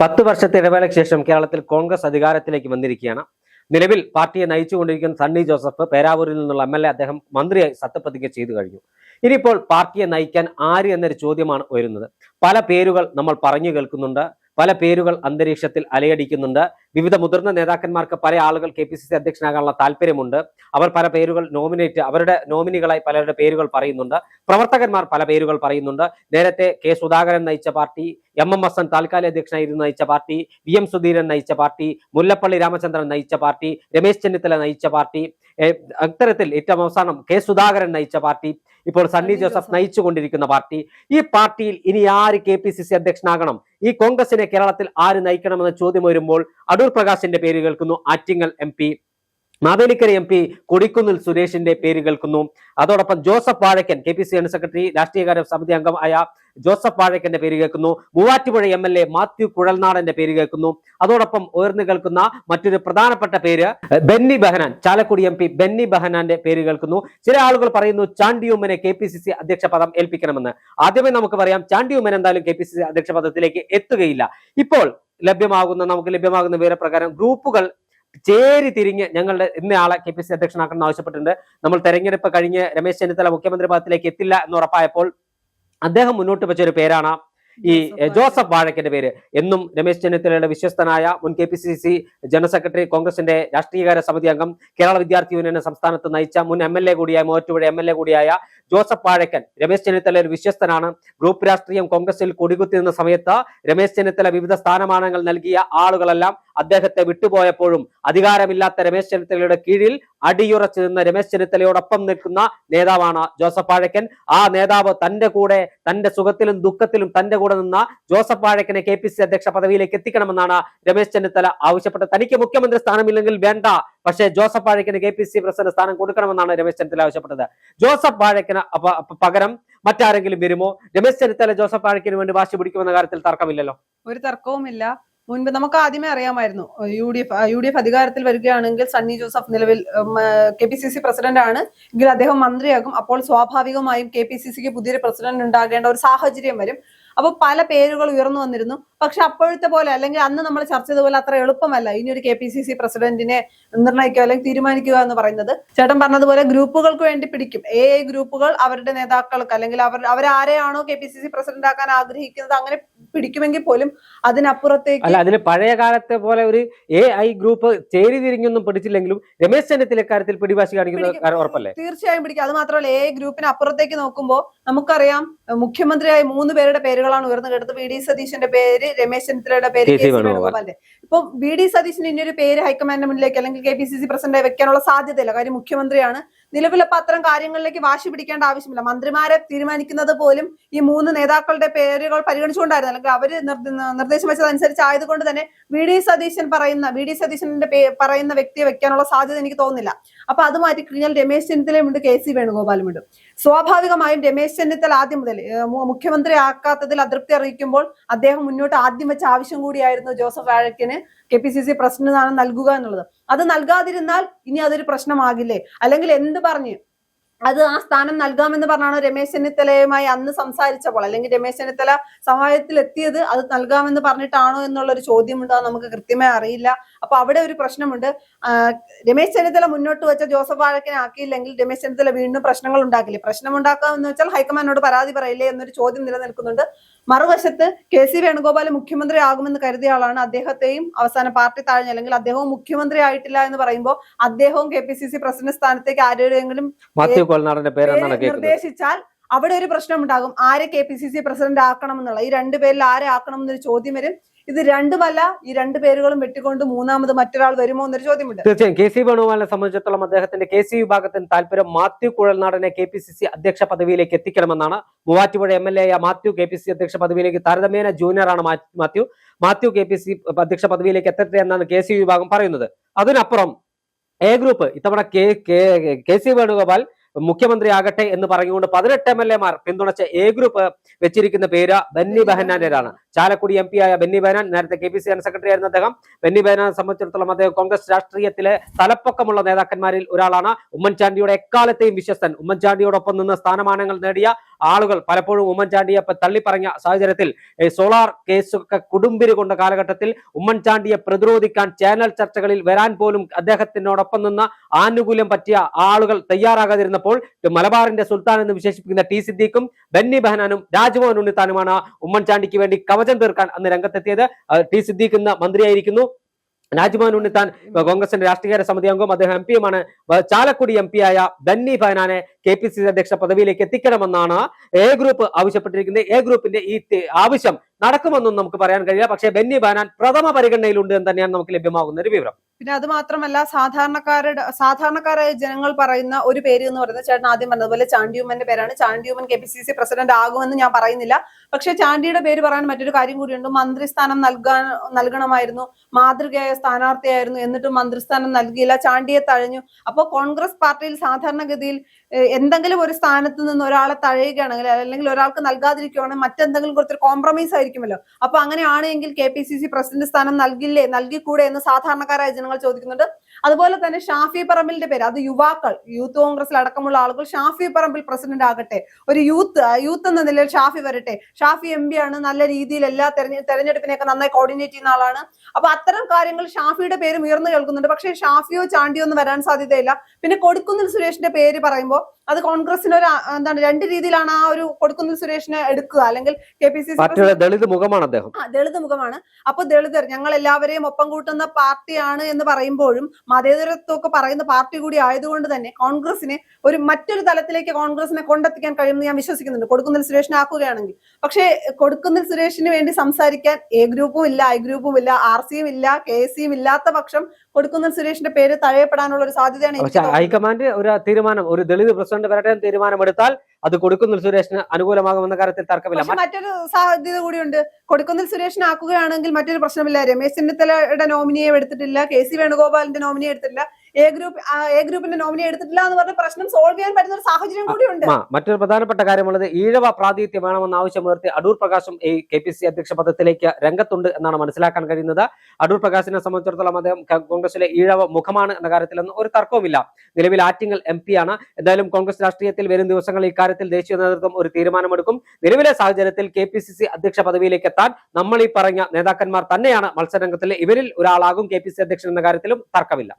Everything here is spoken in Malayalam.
10 വർഷത്തെ ഇടവേളയ്ക്ക് ശേഷം കേരളത്തിൽ കോൺഗ്രസ് അധികാരത്തിലേക്ക് വന്നിരിക്കുകയാണ്. നിലവിൽ പാർട്ടിയെ നയിച്ചുകൊണ്ടിരിക്കുന്ന സണ്ണി ജോസഫ് പേരാവൂരിൽ നിന്നുള്ള MLA അദ്ദേഹം മന്ത്രിയായി സത്യപ്രതിജ്ഞ ചെയ്തു കഴിഞ്ഞു. ഇനിയിപ്പോൾ പാർട്ടിയെ നയിക്കാൻ ആര് എന്നൊരു ചോദ്യമാണ് ഉയരുന്നത്. പല പേരുകൾ നമ്മൾ പറഞ്ഞു കേൾക്കുന്നുണ്ട്, പല പേരുകൾ അന്തരീക്ഷത്തിൽ അലയടിക്കുന്നുണ്ട്. വിവിധ മുതിർന്ന നേതാക്കന്മാർക്ക് പല ആളുകൾ KPCC അധ്യക്ഷനാകാനുള്ള താല്പര്യമുണ്ട്. അവർ പല പേരുകൾ അവരുടെ നോമിനികളായി പലരുടെ പേരുകൾ പറയുന്നുണ്ട്. പ്രവർത്തകന്മാർ പല പേരുകൾ പറയുന്നുണ്ട്. നേരത്തെ K. സുധാകരൻ നയിച്ച പാർട്ടി, MM ഹസൻ താൽക്കാലിക അധ്യക്ഷനായിരുന്നു നയിച്ച പാർട്ടി, VM സുധീരൻ നയിച്ച പാർട്ടി, മുല്ലപ്പള്ളി രാമചന്ദ്രൻ നയിച്ച പാർട്ടി, രമേശ് ചെന്നിത്തല നയിച്ച പാർട്ടി, അത്തരത്തിൽ ഏറ്റവും അവസാനം K. സുധാകരൻ നയിച്ച പാർട്ടി, ഇപ്പോൾ സണ്ണി ജോസഫ് നയിച്ചുകൊണ്ടിരിക്കുന്ന പാർട്ടി. ഈ പാർട്ടിയിൽ ഇനി ആര് KPCC അധ്യക്ഷനാകണം, ഈ കോൺഗ്രസിനെ കേരളത്തിൽ ആര് നയിക്കണമെന്ന ചോദ്യം വരുമ്പോൾ അടൂർ പ്രകാശിന്റെ പേര് കേൾക്കുന്നു, ആറ്റിങ്ങൽ MP, മാവേലിക്കര MP കൊടിക്കുന്നിൽ സുരേഷിന്റെ പേര് കേൾക്കുന്നു. അതോടൊപ്പം Joseph Vazhakkan KPCC general secretary രാഷ്ട്രീയകാര്യ സമിതി അംഗമായ ജോസഫ് വാഴക്കന്റെ പേര് കേൾക്കുന്നു. മൂവാറ്റുപുഴ MLA മാത്യു കുഴൽനാടന്റെ പേര് കേൾക്കുന്നു. അതോടൊപ്പം ഉയർന്നു കേൾക്കുന്ന മറ്റൊരു പ്രധാനപ്പെട്ട പേര് ബെന്നി ബെഹനാൻ, ചാലക്കുടി MP ബെന്നി ബെഹനാന്റെ പേര് കേൾക്കുന്നു. ചില ആളുകൾ പറയുന്നു ചാണ്ടി ഉമ്മനെ KPCC അധ്യക്ഷ പദം ഏൽപ്പിക്കണമെന്ന്. ആദ്യമേ നമുക്ക് പറയാം, ചാണ്ടി ഉമ്മൻ എന്തായാലും KPCC അധ്യക്ഷ പദത്തിലേക്ക് എത്തുകയില്ല. ഇപ്പോൾ നമുക്ക് ലഭ്യമാകുന്ന വിവരപ്രകാരം ഗ്രൂപ്പുകൾ ചേരി തിരിഞ്ഞ് ഞങ്ങളുടെ ഇന്നയാളെ KPCC അധ്യക്ഷനാക്കണം ആവശ്യപ്പെട്ടിട്ടുണ്ട്. നമ്മൾ തെരഞ്ഞെടുപ്പ് കഴിഞ്ഞ് രമേശ് ചെന്നിത്തല മുഖ്യമന്ത്രി പദത്തിലേക്ക് എത്തില്ല എന്ന് ഉറപ്പായപ്പോൾ അദ്ദേഹം മുന്നോട്ട് വെച്ചൊരു പേരാണ് ഈ ജോസഫ് വാഴക്കന്റെ പേര്. എന്നും രമേശ് ചെന്നിത്തലയുടെ വിശ്വസ്തനായ മുൻ KPCC ജനറൽ സെക്രട്ടറി, കോൺഗ്രസിന്റെ രാഷ്ട്രീയകാര്യ സമിതി അംഗം, കേരള വിദ്യാർത്ഥി യൂണിയനെ സംസ്ഥാനത്ത് നയിച്ച മുൻ MLA കൂടിയായ മൂവാറ്റുപുഴ MLA കൂടിയായ ജോസഫ് വാഴക്കൻ രമേശ് ചെന്നിത്തലയുടെ വിശ്വസ്തനാണ്. ഗ്രൂപ്പ് രാഷ്ട്രീയം കോൺഗ്രസിൽ കൊടികുത്തി നിന്ന സമയത്ത് രമേശ് ചെന്നിത്തല വിവിധ സ്ഥാനമാനങ്ങൾ നൽകിയ ആളുകളെല്ലാം അദ്ദേഹത്തെ വിട്ടുപോയപ്പോഴും അധികാരമില്ലാത്ത രമേശ് ചെന്നിത്തലയുടെ കീഴിൽ അടിയുറച്ചു നിന്ന രമേശ് ചെന്നിത്തലയോടൊപ്പം നിൽക്കുന്ന നേതാവാണ് ജോസഫ് വാഴക്കൻ. ആ നേതാവ് തന്റെ കൂടെ, തന്റെ സുഖത്തിലും ദുഃഖത്തിലും തന്റെ കൂടെ നിന്ന ജോസഫ് വാഴക്കനെ KPCC അധ്യക്ഷ പദവിയിലേക്ക് എത്തിക്കണമെന്നാണ് രമേശ് ചെന്നിത്തല ആവശ്യപ്പെട്ടത്. തനിക്ക് മുഖ്യമന്ത്രി സ്ഥാനമില്ലെങ്കിൽ വേണ്ട, പക്ഷേ ജോസഫ് വാഴക്കന് KPCC പ്രസിഡന്റ് സ്ഥാനം കൊടുക്കണമെന്നാണ് രമേശ് ചെന്നിത്തല ആവശ്യപ്പെട്ടത്. ജോസഫ് വാഴക്കന് പകരം മറ്റാരെങ്കിലും വരുമോ? രമേശ് ചെന്നിത്തല ജോസഫ് വാഴക്കന് വേണ്ടി വാശി പിടിക്കുമെന്ന കാര്യത്തിൽ തർക്കമില്ലല്ലോ. ഒരു തർക്കവുമില്ല. മുൻപ് നമുക്ക് ആദ്യമേ അറിയാമായിരുന്നു, UDF അധികാരത്തിൽ വരികയാണെങ്കിൽ സണ്ണി ജോസഫ് നിലവിൽ KPCC പ്രസിഡന്റ് ആണ് എങ്കിൽ അദ്ദേഹം മന്ത്രിയാകും. അപ്പോൾ സ്വാഭാവികമായും KPCCക്ക് പുതിയൊരു പ്രസിഡന്റ് ഉണ്ടാകേണ്ട ഒരു സാഹചര്യം വരും. അപ്പൊ പല പേരുകൾ ഉയർന്നു വന്നിരുന്നു. പക്ഷെ അപ്പോഴത്തെ പോലെ, അല്ലെങ്കിൽ അന്ന് നമ്മൾ ചർച്ച ചെയ്ത പോലെ അത്ര എളുപ്പമല്ല ഇനി ഒരു KPCC പ്രസിഡന്റിനെ നിർണ്ണയിക്കുക അല്ലെങ്കിൽ തീരുമാനിക്കുക എന്ന് പറയുന്നത്. ചേട്ടൻ പറഞ്ഞതുപോലെ ഗ്രൂപ്പുകൾക്ക് വേണ്ടി പിടിക്കും. ഗ്രൂപ്പുകൾ അവരുടെ നേതാക്കൾക്ക് അല്ലെങ്കിൽ അവരാരെയാണോ KPCC പ്രസിഡന്റ് ആക്കാൻ ആഗ്രഹിക്കുന്നത് അങ്ങനെ പിടിക്കുമെങ്കിൽ പോലും അതിനപ്പുറത്തേക്ക് അല്ല, അതിന് പഴയ കാലത്തെ പോലെ ഒരു AI ഗ്രൂപ്പ് ചേരി തിരിഞ്ഞൊന്നും പിടിച്ചില്ലെങ്കിലും രമേശ് ചെന്നിത്തല കാര്യത്തിൽ പിടിവാശി കാണിക്കുന്നത് ഉറപ്പല്ലേ? തീർച്ചയായും പിടിക്കും. അത് മാത്രമല്ല, ഗ്രൂപ്പിന് അപ്പുറത്തേക്ക് നോക്കുമ്പോൾ നമുക്കറിയാം മുഖ്യമന്ത്രിയായ 3 പേരുടെ പേരുകളാണ് ഉയർന്നു കേട്ടത്. VD സതീശന്റെ പേര്, രമേശ് ചെന്നിത്തലയുടെ പേര്, KC വേണുഗോപാലിന്റെ. ഇപ്പൊ VD സതീശന് ഇനിയൊരു പേര് ഹൈക്കമാൻഡിന് മുന്നിലേക്ക് അല്ലെങ്കിൽ KPCC പ്രസിഡന്റായി വെക്കാനുള്ള സാധ്യതയില്ല. കാര്യം മുഖ്യമന്ത്രിയാണ്. നിലവിലപ്പോ അത്തരം കാര്യങ്ങളിലേക്ക് വാശി പിടിക്കേണ്ട ആവശ്യമില്ല. മന്ത്രിമാരെ തീരുമാനിക്കുന്നത് പോലും ഈ 3 നേതാക്കളുടെ പേരുകൾ പരിഗണിച്ചുകൊണ്ടായിരുന്നു, അല്ലെങ്കിൽ അവര് നിർദ്ദേശം വെച്ചതനുസരിച്ച് ആയതുകൊണ്ട് തന്നെ VD സതീശന്റെ പറയുന്ന വ്യക്തിയെ വെക്കാനുള്ള സാധ്യത എനിക്ക് തോന്നുന്നില്ല. അപ്പൊ അത് മാറ്റി കഴിഞ്ഞാൽ രമേശ് ചെന്നിത്തലയുമുണ്ട്, KC വേണുഗോപാലുമുണ്ട്. സ്വാഭാവികമായും രമേശ് ചെന്നിത്തല ആദ്യം മുതൽ മുഖ്യമന്ത്രി ആക്കാത്തതിൽ അതൃപ്തി അറിയിക്കുമ്പോൾ അദ്ദേഹം മുന്നോട്ട് ആദ്യം വെച്ച ആവശ്യം കൂടിയായിരുന്നു ജോസഫ് വാഴക്കന് KPCC പ്രസിഡന്റ് സ്ഥാനം നൽകുക എന്നുള്ളത്. അത് നൽകാതിരുന്നാൽ ഇനി അതൊരു പ്രശ്നമാകില്ലേ? അല്ലെങ്കിൽ എന്ത് പറഞ്ഞ് അത് ആ സ്ഥാനം നൽകാമെന്ന് പറഞ്ഞാണ് രമേശ് ചെന്നിത്തലയുമായി അന്ന് സംസാരിച്ചപ്പോൾ, അല്ലെങ്കിൽ രമേശ് ചെന്നിത്തല സമവായത്തിൽ എത്തിയത് അത് നൽകാമെന്ന് പറഞ്ഞിട്ടാണോ എന്നുള്ളൊരു ചോദ്യമുണ്ട്. അത് നമുക്ക് കൃത്യമായി അറിയില്ല. അപ്പൊ അവിടെ ഒരു പ്രശ്നമുണ്ട്. രമേശ് ചെന്നിത്തല മുന്നോട്ട് വെച്ച ജോസഫ് വാഴക്കനെ ആക്കിയില്ലെങ്കിൽ രമേശ് ചെന്നിത്തല വീണ്ടും പ്രശ്നങ്ങൾ ഉണ്ടാക്കില്ലേ? പ്രശ്നം ഉണ്ടാക്കാമെന്ന് വെച്ചാൽ ഹൈക്കമാൻഡിനോട് പരാതി പറയില്ലേ എന്നൊരു ചോദ്യം നിലനിൽക്കുന്നുണ്ട്. മറുവശത്ത് KC വേണുഗോപാൽ മുഖ്യമന്ത്രി ആകുമെന്ന് കരുതിയ ആളാണ്. അദ്ദേഹത്തെയും അവസാന പാർട്ടി താഴ്ന്നു, അല്ലെങ്കിൽ അദ്ദേഹവും മുഖ്യമന്ത്രി ആയിട്ടില്ല എന്ന് പറയുമ്പോൾ അദ്ദേഹവും KPCC പ്രസിഡന്റ് സ്ഥാനത്തേക്ക് ആരെങ്കിലും നിർദ്ദേശിച്ചാൽ അവിടെ ഒരു പ്രശ്നം ഉണ്ടാകും. ആരെ KPCC പ്രസിഡന്റ് ആക്കണം എന്നുള്ള, ഈ 2 പേരിൽ ആരെ ആക്കണം എന്നൊരു ചോദ്യം വരും. ഇത് രണ്ടുമല്ല, ഈ 2 പേരുകളും വെട്ടിക്കൊണ്ട് മൂന്നാമത് മറ്റൊരാൾ വരുമോ എന്നൊരു ചോദ്യമുണ്ട്. തീർച്ചയായും KC വേണുഗോപാലിനെ സംബന്ധിച്ചിടത്തോളം അദ്ദേഹത്തിന്റെ KC വിഭാഗത്തിന് താല്പര്യം മാത്യു കുഴൽനാടനെ KPCC അധ്യക്ഷ പദവിയിലേക്ക് എത്തിക്കണമെന്നാണ്. മൂവാറ്റുപുഴ MLA മാത്യു KPCC അധ്യക്ഷ പദവിയിലേക്ക് താരതമ്യേന ജൂനിയറാണ് മാത്യു KPCC അധ്യക്ഷ പദവിയിലേക്ക് എത്തട്ടെ എന്നാണ് KC വിഭാഗം പറയുന്നത്. അതിനപ്പുറം ഗ്രൂപ്പ് ഇത്തവണ KC വേണുഗോപാൽ മുഖ്യമന്ത്രി ആകട്ടെ എന്ന് പറഞ്ഞുകൊണ്ട് 18 MLA മാർ പിന്തുണച്ച ഗ്രൂപ്പ് വെച്ചിരിക്കുന്ന പേര് ബെന്നി ബെഹനാന്റേതാണ്. ചാലക്കുടി MP ആയ ബെന്നി ബെഹനാൻ, നേരത്തെ KPCC ജനറൽ സെക്രട്ടറി ആയിരുന്ന അദ്ദേഹം. ബെന്നി ബെഹനാനെ സംബന്ധിച്ചിടത്തോളം അദ്ദേഹം കോൺഗ്രസ് രാഷ്ട്രീയത്തിലെ തലപ്പൊക്കമുള്ള നേതാക്കന്മാരിൽ ഒരാളാണ്. ഉമ്മൻചാണ്ടിയുടെ എക്കാലത്തെയും വിശ്വസ്തൻ, ഉമ്മൻചാണ്ടിയോടൊപ്പം നിന്ന് സ്ഥാനമാനങ്ങൾ നേടിയ ആളുകൾ പലപ്പോഴും ഉമ്മൻചാണ്ടിയെ തള്ളിപ്പറഞ്ഞ സാഹചര്യത്തിൽ സോളാർ കേസൊക്കെ കൊടുമ്പിരി കൊണ്ട കാലഘട്ടത്തിൽ ഉമ്മൻചാണ്ടിയെ പ്രതിരോധിക്കാൻ ചാനൽ ചർച്ചകളിൽ വരാൻ പോലും അദ്ദേഹത്തിനോടൊപ്പം നിന്ന് ആനുകൂല്യം പറ്റിയ ആളുകൾ തയ്യാറാകാതിരുന്നപ്പോൾ മലബാറിന്റെ സുൽത്താൻ എന്ന് വിശേഷിപ്പിക്കുന്ന ടി സിദ്ദീഖും ബെന്നി ബെഹനാനും രാജ്മോഹൻ ഉണ്ണിത്താനുമാണ് ഉമ്മൻചാണ്ടിക്ക് വേണ്ടി കവചം തീർക്കാൻ അന്ന് രംഗത്തെത്തിയത്. ടി സിദ്ദീഖ് ഇന്ന് മന്ത്രിയായിരിക്കുന്നു. രാജ്മോഹൻ ഉണ്ണിത്താൻ കോൺഗ്രസിന്റെ രാഷ്ട്രീയ സമിതി അംഗവും അദ്ദേഹം MP യുമാണ്. ചാലക്കുടി MP ആയ ബെന്നി ബെഹനാനെ KPCC അധ്യക്ഷ പദവിയിലേക്ക് എത്തിക്കണമെന്നാണ് എ ഗ്രൂപ്പ് ആവശ്യപ്പെട്ടിരിക്കുന്നത്. എ ഗ്രൂപ്പിന്റെ ഈ ആവശ്യം നടക്കുമെന്നും നമുക്ക് പറയാൻ കഴിയില്ല. പക്ഷേ ബെന്നി ബെഹനാൻ പ്രഥമ പരിഗണനയിലുണ്ട് എന്ന് തന്നെയാണ് നമുക്ക് ലഭ്യമാകുന്ന ഒരു വിവരം. പിന്നെ അത് മാത്രമല്ല, സാധാരണക്കാരായ ജനങ്ങൾ പറയുന്ന ഒരു പേര് എന്ന് പറയുന്നത് ചേട്ടൻ ആദ്യം പറഞ്ഞതുപോലെ ചാണ്ടിയുമ്മന്റെ പേരാണ്. ചാണ്ടിയുമ്മൻ KPCC പ്രസിഡന്റ് ആകുമെന്ന് ഞാൻ പറയുന്നില്ല. പക്ഷെ ചാണ്ടിയുടെ പേര് പറയാൻ മറ്റൊരു കാര്യം കൂടിയുണ്ട്. മന്ത്രിസ്ഥാനം നൽകണമായിരുന്നു, മാതൃകയായ സ്ഥാനാർത്ഥിയായിരുന്നു, എന്നിട്ടും മന്ത്രിസ്ഥാനം നൽകിയില്ല, ചാണ്ടിയെ തഴഞ്ഞു. അപ്പോൾ കോൺഗ്രസ് പാർട്ടിയിൽ സാധാരണഗതിയിൽ എന്തെങ്കിലും ഒരു സ്ഥാനത്ത് നിന്ന് ഒരാളെ തഴയുകയാണെങ്കിൽ അല്ലെങ്കിൽ ഒരാൾക്ക് നൽകാതിരിക്കുകയാണെങ്കിൽ മറ്റെന്തെങ്കിലും കുറച്ചൊരു കോംപ്രമൈസ് ആയിരിക്കുമല്ലോ. അപ്പൊ അങ്ങനെയാണെങ്കിൽ KPCC പ്രസിഡന്റ് സ്ഥാനം നൽകിക്കൂടെ എന്ന് സാധാരണക്കാരായ ജനങ്ങൾ ചോദിക്കുന്നുണ്ട്. അതുപോലെ തന്നെ ഷാഫി പറമ്പിലിന്റെ പേര്, അത് യുവാക്കൾ, യൂത്ത് കോൺഗ്രസിൽ അടക്കമുള്ള ആളുകൾ ഷാഫി പറമ്പിൽ പ്രസിഡന്റ് ആകട്ടെ, ഒരു യൂത്ത് എന്ന നിലയിൽ ഷാഫി വരട്ടെ, ഷാഫി MP ആണ്, നല്ല രീതിയിൽ എല്ലാ തെരഞ്ഞെടുപ്പിനെയൊക്കെ നന്നായി കോർഡിനേറ്റ് ചെയ്യുന്ന ആളാണ്. അപ്പൊ അത്തരം കാര്യങ്ങൾ ഷാഫിയുടെ പേര് ഉയർന്നു കേൾക്കുന്നുണ്ട്. പക്ഷേ ഷാഫിയോ ചാണ്ടിയോ ഒന്നും വരാൻ സാധ്യതയില്ല. പിന്നെ കൊടിക്കുന്നിൽ സുരേഷിന്റെ പേര് പറയുമ്പോൾ അത് കോൺഗ്രസിന് ഒരു രണ്ട് രീതിയിലാണ് ആ ഒരു കൊടിക്കുന്നിൽ സുരേഷിനെ എടുക്കുക. അല്ലെങ്കിൽ KPCC ദളിത് മുഖമാണ് അദ്ദേഹം. ദളിത് മുഖമാണ്. അപ്പൊ ദളിതർ ഞങ്ങൾ എല്ലാവരെയും ഒപ്പം കൂട്ടുന്ന പാർട്ടിയാണ് എന്ന് പറയുമ്പോഴും മതേതരത്വമൊക്കെ പറയുന്ന പാർട്ടി കൂടി ആയതുകൊണ്ട് തന്നെ കോൺഗ്രസിനെ മറ്റൊരു തലത്തിലേക്ക് കോൺഗ്രസിനെ കൊണ്ടെത്തിക്കാൻ കഴിയുമെന്ന് ഞാൻ വിശ്വസിക്കുന്നുണ്ട്, കൊടുക്കുന്നിൽ സുരേഷിനെ ആക്കുകയാണെങ്കിൽ. പക്ഷേ കൊടുക്കുന്നിൽ സുരേഷിന് വേണ്ടി സംസാരിക്കാൻ എ ഗ്രൂപ്പും ഇല്ല, ഐ ഗ്രൂപ്പും ഇല്ല, RCയും ഇല്ല, KSയും ഇല്ലാത്ത പക്ഷം കൊടുക്കുന്നിൽ സുരേഷിന്റെ പേര് തഴയപ്പെടാനുള്ള ഒരു സാധ്യതയാണ്. ഹൈക്കമാൻഡ് ഒരു തീരുമാനം, ഒരു ദളിത് പ്രസിഡന്റ് വരട്ടെ തീരുമാനമെടുത്താൽ അത് കൊടുക്കുന്നിൽ സുരേഷിന് അനുകൂലമാകുമെന്ന കാര്യത്തിൽ തർക്കമില്ല. മറ്റൊരു സാധ്യത കൂടിയുണ്ട്. കൊടുക്കുന്നിൽ സുരേഷിനെ ആക്കുകയാണെങ്കിൽ മറ്റൊരു പ്രശ്നമില്ല, രമേശ് ചെന്നിത്തലയുടെ നോമിനിയെ എടുത്തിട്ടില്ല, KC വേണുഗോപാലിന്റെ നോമിനിയെ എടുത്തിട്ടില്ല, എ ഗ്രൂപ്പിന്റെ നോമിനി എടുത്തിട്ടില്ല എന്ന് പറഞ്ഞ പ്രശ്നം സോൾവ് ചെയ്യാൻ പറ്റുന്ന ഒരു സാഹചര്യം കൂടിയുണ്ട്. മറ്റൊരു പ്രധാനപ്പെട്ട കാര്യമുള്ളത് ഈഴവ പ്രാതിനിധ്യം വേണമെന്ന ആവശ്യമുയർത്തി അടൂർ പ്രകാശും ഈ KPCC അധ്യക്ഷ പദത്തിലേക്ക് രംഗത്തുണ്ട് എന്നാണ് മനസ്സിലാക്കാൻ കഴിയുന്നത്. അടൂർ പ്രകാശിനെ സംബന്ധിച്ചിടത്തോളം അദ്ദേഹം കോൺഗ്രസിലെ ഈഴവ മുഖമാണ് എന്ന കാര്യത്തിലൊന്നും ഒരു തർക്കവുമില്ല. നിലവിൽ ആറ്റിങ്ങൽ MP ആണ്. എന്തായാലും കോൺഗ്രസ് രാഷ്ട്രീയത്തിൽ വരും ദിവസങ്ങളിൽ ഇക്കാര്യത്തിൽ ദേശീയ നേതൃത്വം ഒരു തീരുമാനമെടുക്കും. നിലവിലെ സാഹചര്യത്തിൽ KPCC അധ്യക്ഷ പദവിയിലേക്ക് എത്താൻ നമ്മൾ ഈ പറഞ്ഞ നേതാക്കന്മാർ തന്നെയാണ് മത്സരരംഗത്തിലെ ഇവരിൽ ഒരാളാകും KPCC അധ്യക്ഷൻ എന്ന കാര്യത്തിലും തർക്കമില്ല.